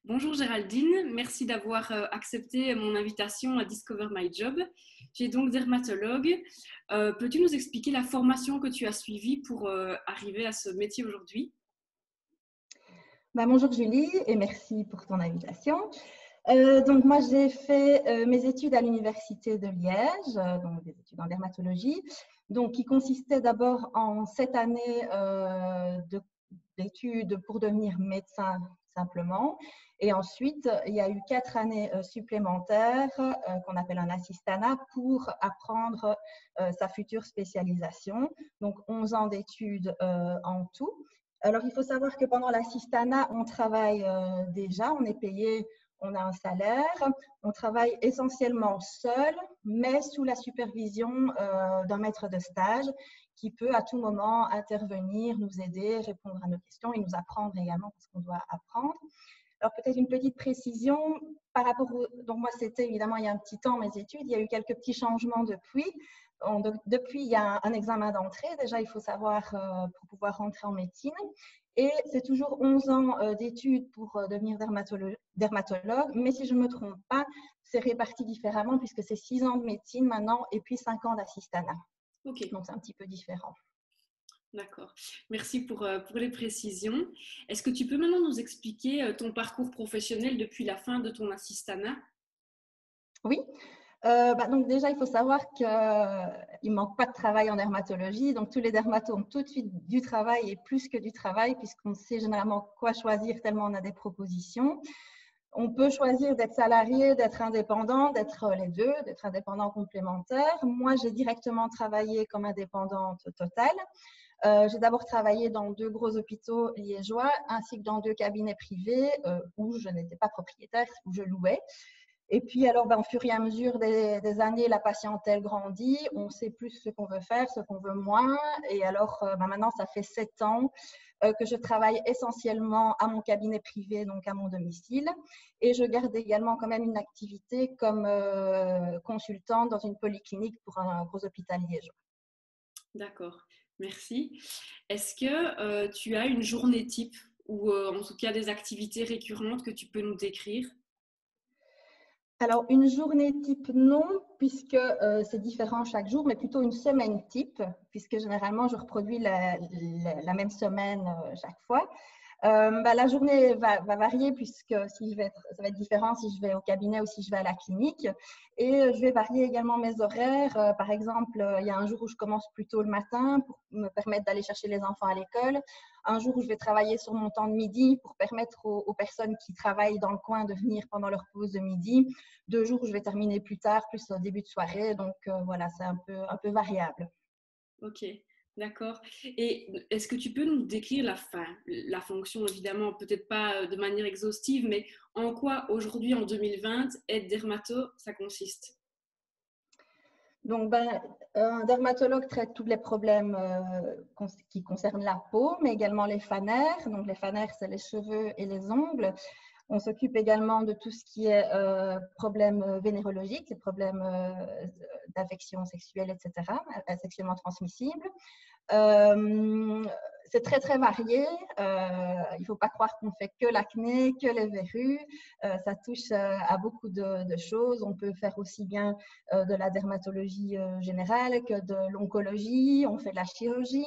Bonjour Géraldine, merci d'avoir accepté mon invitation à Discover My Job. Tu es donc dermatologue. Peux-tu nous expliquer la formation que tu as suivie pour arriver à ce métier aujourd'hui? Bonjour Julie et merci pour ton invitation. Donc moi j'ai fait mes études à l'université de Liège, donc des études en dermatologie, donc qui consistaient d'abord en 7 années d'études pour devenir médecin simplement, et ensuite il y a eu 4 années supplémentaires qu'on appelle un assistanat pour apprendre sa future spécialisation, donc 11 ans d'études en tout. Alors, il faut savoir que pendant l'assistanat, on travaille déjà, on est payé, on a un salaire, on travaille essentiellement seul, mais sous la supervision d'un maître de stage qui peut à tout moment intervenir, nous aider, répondre à nos questions et nous apprendre également ce qu'on doit apprendre. Alors, peut-être une petite précision par rapport donc moi, c'était évidemment il y a un petit temps mes études, il y a eu quelques petits changements depuis. Depuis, il y a un examen d'entrée. Déjà, il faut savoir pour pouvoir rentrer en médecine. Et c'est toujours 11 ans d'études pour devenir dermatologue. Mais si je ne me trompe pas, c'est réparti différemment puisque c'est 6 ans de médecine maintenant et puis 5 ans d'assistanat. Ok, Donc, c'est un petit peu différent. d'accord. Merci pour les précisions. Est-ce que tu peux maintenant nous expliquer ton parcours professionnel depuis la fin de ton assistanat? Oui. Donc déjà, il faut savoir qu'il ne manque pas de travail en dermatologie. Donc, tous les dermatos ont tout de suite du travail et plus que du travail, puisqu'on sait généralement quoi choisir tellement on a des propositions. On peut choisir d'être salarié, d'être indépendant, d'être les deux, d'être indépendant complémentaire. Moi, j'ai directement travaillé comme indépendante totale. J'ai d'abord travaillé dans 2 gros hôpitaux liégeois, ainsi que dans 2 cabinets privés où je n'étais pas propriétaire, où je louais. Et puis, alors, au fur et à mesure des années, la patientèle grandit, on sait plus ce qu'on veut faire, ce qu'on veut moins. Et alors, maintenant, ça fait 7 ans que je travaille essentiellement à mon cabinet privé, donc à mon domicile. Et je garde également quand même une activité comme consultante dans une polyclinique pour un gros hôpital liégeois. D'accord, merci. Est-ce que tu as une journée type ou en tout cas des activités récurrentes que tu peux nous décrire? Alors, une journée type, non, puisque c'est différent chaque jour, mais plutôt une semaine type, puisque généralement, je reproduis la même semaine chaque fois. La journée va varier puisque si ça va être différent si je vais au cabinet ou si je vais à la clinique. Et je vais varier également mes horaires. Par exemple, il y a un jour où je commence plus tôt le matin pour me permettre d'aller chercher les enfants à l'école. Un jour où je vais travailler sur mon temps de midi pour permettre aux personnes qui travaillent dans le coin de venir pendant leur pause de midi. 2 jours où je vais terminer plus tard, plus au début de soirée. Donc voilà, c'est un peu variable. Ok, d'accord. Et est-ce que tu peux nous décrire la fonction, évidemment, peut-être pas de manière exhaustive, mais en quoi aujourd'hui, en 2020, être dermato, ça consiste? Donc, un dermatologue traite tous les problèmes qui concernent la peau, mais également les fanères. Donc, les fanères, c'est les cheveux et les ongles. On s'occupe également de tout ce qui est problèmes vénérologiques, les problèmes d'infections sexuelles, etc., sexuellement transmissibles. Euh, c'est très, très varié. Il ne faut pas croire qu'on fait que l'acné, que les verrues. Ça touche à beaucoup de choses. On peut faire aussi bien de la dermatologie générale que de l'oncologie. On fait de la chirurgie.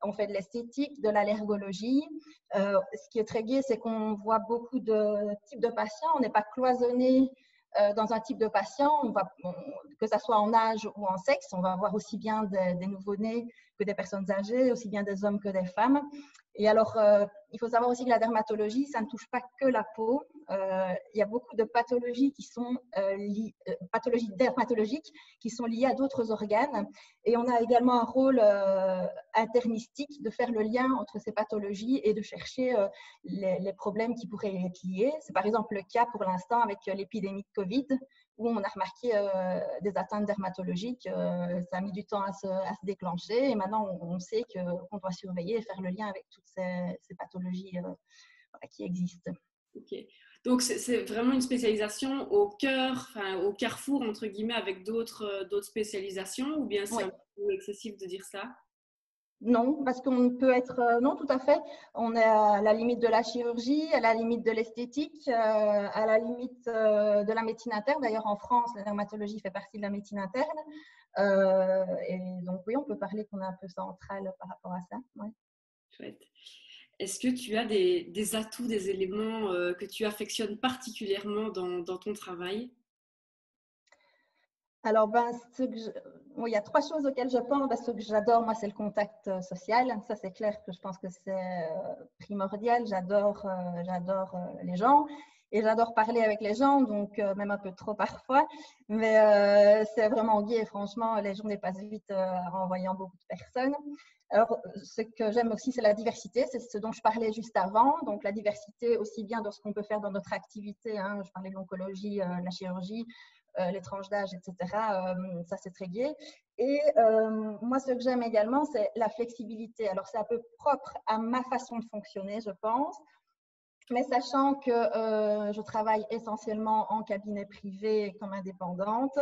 On fait de l'esthétique, de l'allergologie. Ce qui est très gai, c'est qu'on voit beaucoup de types de patients. On n'est pas cloisonné dans un type de patient, que ce soit en âge ou en sexe, on va voir aussi bien des nouveau-nés que des personnes âgées, aussi bien des hommes que des femmes. Et alors, il faut savoir aussi que la dermatologie, ça ne touche pas que la peau. Il y a beaucoup de pathologies qui sont pathologies dermatologiques qui sont liées à d'autres organes. Et on a également un rôle internistique de faire le lien entre ces pathologies et de chercher les problèmes qui pourraient être liés. C'est par exemple le cas pour l'instant avec l'épidémie de Covid, où on a remarqué des atteintes dermatologiques. Ça a mis du temps à se déclencher et maintenant on sait qu'on doit surveiller et faire le lien avec toutes ces pathologies qui existent. Ok. Donc, c'est vraiment une spécialisation au cœur, enfin, au carrefour, entre guillemets, avec d'autres spécialisations, ou bien c'est Oui. un peu excessif de dire ça? Non, parce qu'on peut être… non, tout à fait. On est à la limite de la chirurgie, à la limite de l'esthétique, à la limite de la médecine interne. D'ailleurs, en France, la dermatologie fait partie de la médecine interne. Et donc, oui, on peut parler qu'on est un peu central par rapport à ça. Ouais. Chouette. Est-ce que tu as des atouts, des éléments que tu affectionnes particulièrement dans ton travail? Alors, ben, bon, il y a trois choses auxquelles je pense. Ben, ce que j'adore, moi, c'est le contact social. Ça, c'est clair que je pense que c'est primordial. J'adore les gens et j'adore parler avec les gens, donc même un peu trop parfois. Mais c'est vraiment gai. Franchement, les journées passent vite en voyant beaucoup de personnes. Alors, ce que j'aime aussi, c'est la diversité. C'est ce dont je parlais juste avant. Donc, la diversité aussi bien dans ce qu'on peut faire dans notre activité. Hein. Je parlais de l'oncologie, la chirurgie, les tranches d'âge, etc. Ça, c'est très gai. Et moi, ce que j'aime également, c'est la flexibilité. Alors, c'est un peu propre à ma façon de fonctionner, je pense. Mais sachant que je travaille essentiellement en cabinet privé comme indépendante,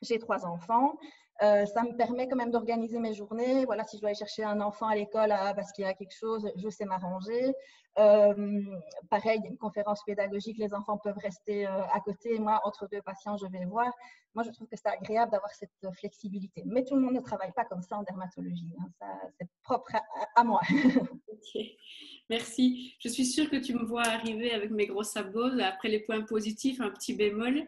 j'ai 3 enfants. Ça me permet quand même d'organiser mes journées. Voilà, si je dois aller chercher un enfant à l'école parce qu'il y a quelque chose, je sais m'arranger. Pareil, il y a une conférence pédagogique, les enfants peuvent rester à côté. Moi, entre 2 patients, je vais voir. Moi, je trouve que c'est agréable d'avoir cette flexibilité. Mais tout le monde ne travaille pas comme ça en dermatologie. Hein. Ça, c'est propre à moi. Ok, merci. Je suis sûre que tu me vois arriver avec mes gros sabots. Après les points positifs, un petit bémol.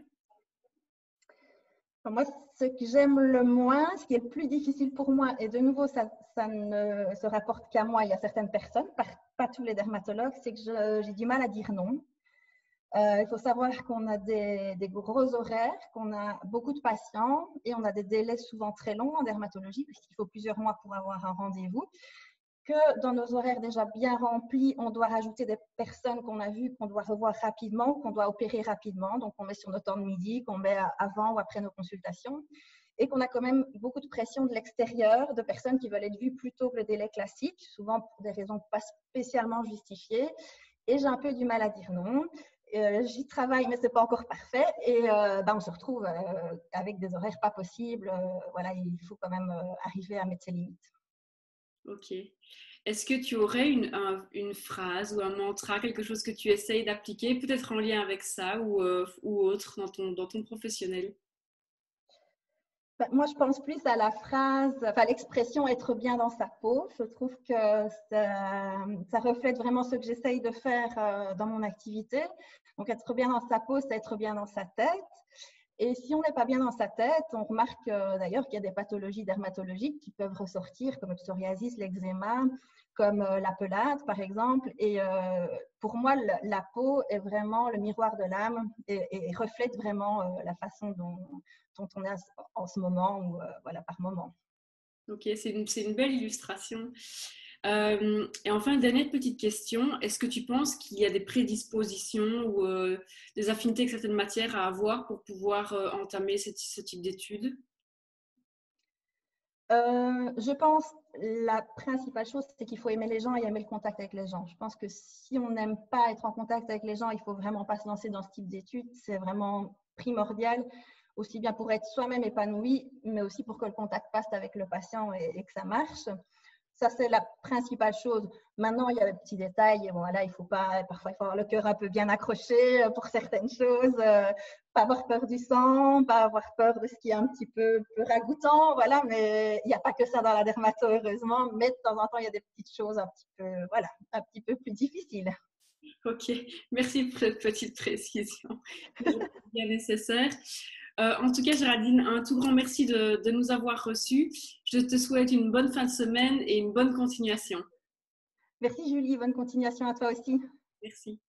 Moi, ce que j'aime le moins, ce qui est le plus difficile pour moi, et de nouveau, ça ne se rapporte qu'à moi, il y a certaines personnes, pas tous les dermatologues, c'est que j'ai du mal à dire non. Il faut savoir qu'on a des gros horaires, qu'on a beaucoup de patients et on a des délais souvent très longs en dermatologie, puisqu'il faut plusieurs mois pour avoir un rendez-vous. Que dans nos horaires déjà bien remplis, on doit rajouter des personnes qu'on a vues, qu'on doit revoir rapidement, qu'on doit opérer rapidement. Donc, on met sur nos temps de midi, qu'on met avant ou après nos consultations. Et qu'on a quand même beaucoup de pression de l'extérieur, de personnes qui veulent être vues plus tôt que le délai classique, souvent pour des raisons pas spécialement justifiées. Et j'ai un peu du mal à dire non. J'y travaille, mais ce n'est pas encore parfait. Et on se retrouve avec des horaires pas possibles. Voilà, il faut quand même arriver à mettre ses limites. Ok. Est-ce que tu aurais une phrase ou un mantra, quelque chose que tu essayes d'appliquer, peut-être en lien avec ça ou autre dans ton professionnel? Moi, je pense plus à la phrase, enfin l'expression être bien dans sa peau. Je trouve que ça reflète vraiment ce que j'essaye de faire dans mon activité. Donc, être bien dans sa peau, c'est être bien dans sa tête. Et si on n'est pas bien dans sa tête, on remarque d'ailleurs qu'il y a des pathologies dermatologiques qui peuvent ressortir, comme le psoriasis, l'eczéma, comme la pelade, par exemple. Et pour moi, la peau est vraiment le miroir de l'âme et reflète vraiment la façon dont on est en ce moment ou voilà, par moment. Ok, c'est une belle illustration. Et enfin, une dernière petite question. Est-ce que tu penses qu'il y a des prédispositions ou des affinités avec certaines matières à avoir pour pouvoir entamer ce type d'études? Je pense la principale chose, c'est qu'il faut aimer les gens et aimer le contact avec les gens. Je pense que si on n'aime pas être en contact avec les gens, il faut vraiment pas se lancer dans ce type d'études. C'est vraiment primordial, aussi bien pour être soi-même épanoui, mais aussi pour que le contact passe avec le patient et que ça marche. Ça, c'est la principale chose. Maintenant, il y a des petits détails. Bon, voilà, parfois, il faut avoir le cœur un peu bien accroché pour certaines choses. Pas avoir peur du sang, pas avoir peur de ce qui est un petit peu ragoûtant. Voilà, mais il n'y a pas que ça dans la dermato, heureusement. Mais de temps en temps, il y a des petites choses un petit peu plus difficiles. Ok, merci pour cette petite précision. C'est bien nécessaire. En tout cas, Géraldine, un tout grand merci de nous avoir reçus. Je te souhaite une bonne fin de semaine et une bonne continuation. Merci Julie, bonne continuation à toi aussi. Merci.